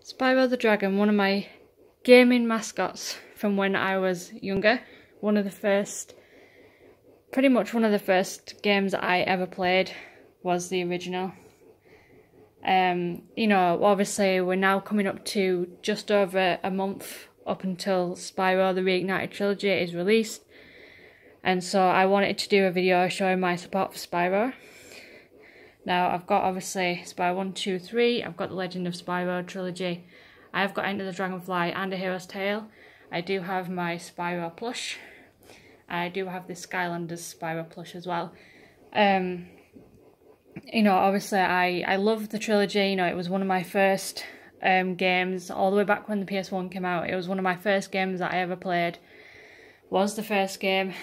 Spyro the Dragon, one of my gaming mascots from when I was younger. Pretty much one of the first games that I ever played was the original. You know, obviously we're now coming up to just over a month up until Spyro the Reignited Trilogy is released. And so I wanted to do a video showing my support for Spyro. Now I've got obviously Spyro 1, 2, 3, I've got the Legend of Spyro trilogy, I have got Enter the Dragonfly and A Hero's Tale. I do have my Spyro plush. I do have the Skylanders Spyro plush as well. You know, obviously I love the trilogy. You know, it was one of my first games, all the way back when the PS1 came out. It was one of my first games that I ever played. Was the first game.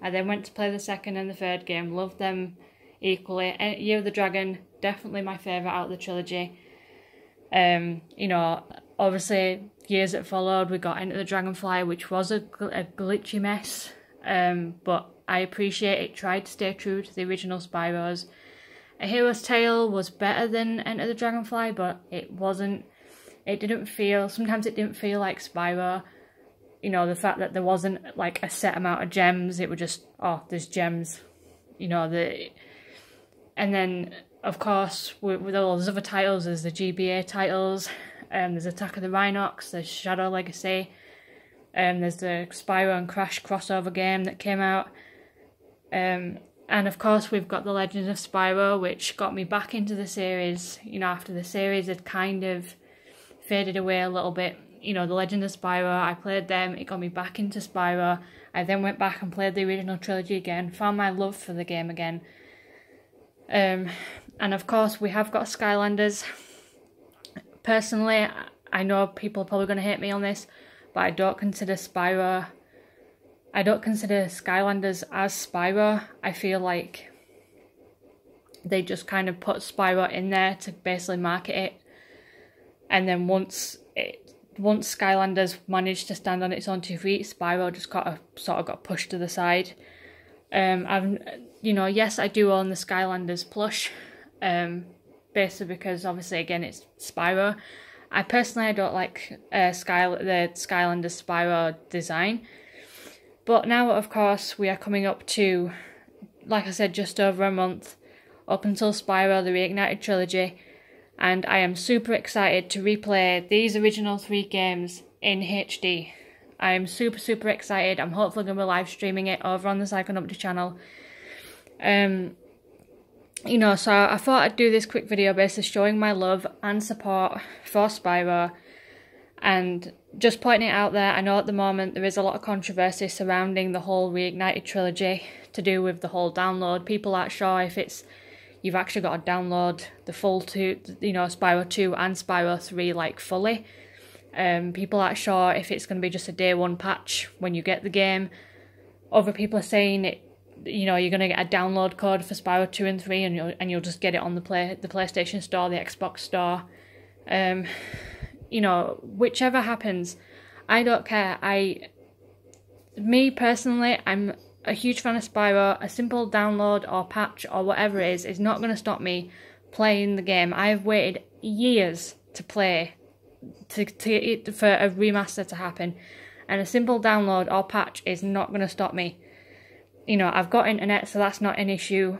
I then went to play the second and the third game. Loved them equally. Year of the Dragon, definitely my favourite out of the trilogy. You know, obviously years that followed, we got Enter the Dragonfly, which was a glitchy mess. But I appreciate it tried to stay true to the original Spyros. A Hero's Tale was better than Enter the Dragonfly, but sometimes it didn't feel like Spyro. You know, the fact that there wasn't like a set amount of gems, it was just, oh, there's gems. You know, and then of course with all those other titles, there's the GBA titles, there's Attack of the Rhinox, there's Shadow Legacy, there's the Spyro and Crash crossover game that came out, and of course we've got the Legend of Spyro, which got me back into the series. You know, after the series had kind of faded away a little bit. You know, the Legend of Spyro, I played them, it got me back into Spyro. I then went back and played the original trilogy again, found my love for the game again. And of course we have got Skylanders. Personally, I know people are probably going to hate me on this, but I don't consider Skylanders as Spyro. I feel like they just kind of put Spyro in there to basically market it, and then once Skylanders managed to stand on its own 2 feet, Spyro just sort of got pushed to the side. You know, yes, I do own the Skylanders plush, basically because obviously again it's Spyro. I personally don't like the Skylanders Spyro design, but now of course we are coming up to, like I said, just over a month up until Spyro the Reignited Trilogy. And I am super excited to replay these original 3 games in HD. I am super excited. I'm hopefully going to be live streaming it over on the Psychonautica channel. You know, so I thought I'd do this quick video basically showing my love and support for Spyro, and just pointing it out there. I know at the moment there is a lot of controversy surrounding the whole Reignited trilogy to do with the whole download. People aren't sure if you've actually got to download the full Spyro 2 and Spyro 3 like fully. People aren't sure if it's going to be just a day one patch when you get the game. Other people are saying you're going to get a download code for Spyro 2 and 3 and you'll just get it on the PlayStation Store, the Xbox Store. You know, whichever happens, I don't care. Me personally, I'm a huge fan of Spyro. A simple download or patch or whatever it is not going to stop me playing the game. I have waited years to play for a remaster to happen, and a simple download or patch is not going to stop me. You know, I've got internet, so that's not an issue.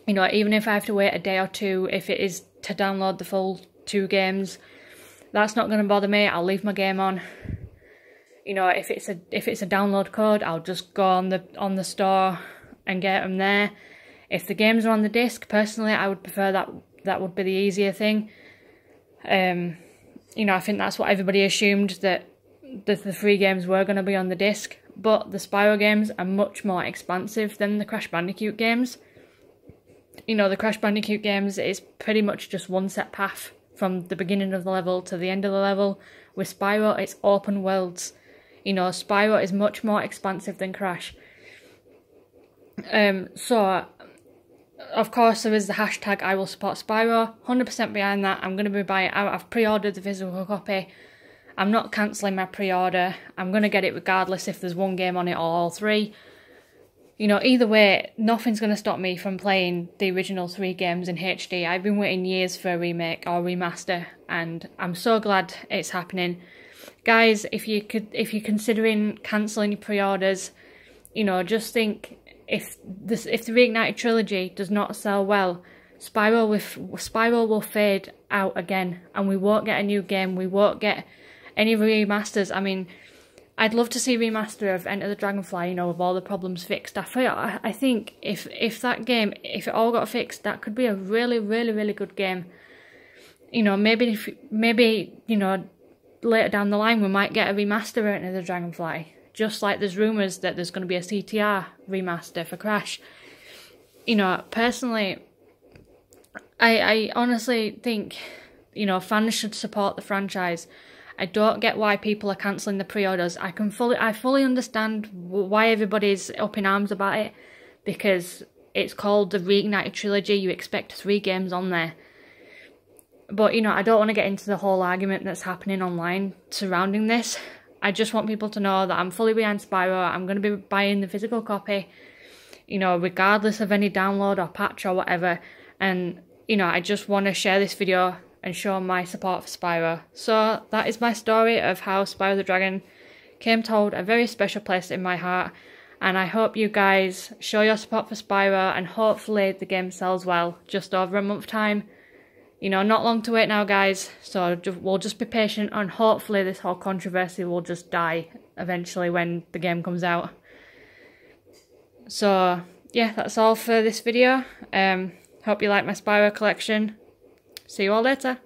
You know, even if I have to wait a day or two, if it is to download the full 2 games, that's not going to bother me. I'll leave my game on. You know, if it's a download code, I'll just go on the store and get them there. If the games are on the disc, personally, I would prefer that would be the easier thing. You know, I think that's what everybody assumed, that the 3 games were going to be on the disc. But the Spyro games are much more expansive than the Crash Bandicoot games. You know, the Crash Bandicoot games is pretty much just one set path from the beginning of the level to the end of the level. With Spyro, it's open worlds. You know, Spyro is much more expansive than Crash. So, of course, there is the hashtag I will support Spyro. 100% behind that. I'm going to be buying it out. I've pre-ordered the physical copy. I'm not cancelling my pre-order. I'm going to get it regardless if there's one game on it or all 3. you know, either way, nothing's going to stop me from playing the original 3 games in HD. I've been waiting years for a remake or remaster, and I'm so glad it's happening. Guys, if you're considering cancelling your pre-orders, you know, just think, if the Reignited trilogy does not sell well, Spyro will fade out again, and we won't get a new game. We won't get any remasters. I mean, I'd love to see a remaster of Enter the Dragonfly, you know, with all the problems fixed. I think if that game, if it all got fixed, that could be a really, really, really good game. You know, maybe you know, later down the line we might get a remaster of Enter the Dragonfly. Just like there's rumours that there's going to be a CTR remaster for Crash. You know, personally, I honestly think, you know, fans should support the franchise. I don't get why people are cancelling the pre-orders. I fully understand why everybody's up in arms about it, because it's called the Reignited trilogy. You expect 3 games on there. But, you know, I don't want to get into the whole argument that's happening online surrounding this. I just want people to know that I'm fully behind Spyro. I'm going to be buying the physical copy, you know, regardless of any download or patch or whatever. And, you know, I just want to share this video and show my support for Spyro. So that is my story of how Spyro the Dragon came to hold a very special place in my heart. And I hope you guys show your support for Spyro, and hopefully the game sells well. Just over a month time. You know, not long to wait now, guys. So we'll just be patient, and hopefully this whole controversy will just die eventually when the game comes out. So yeah, that's all for this video. Hope you like my Spyro collection. See you all later.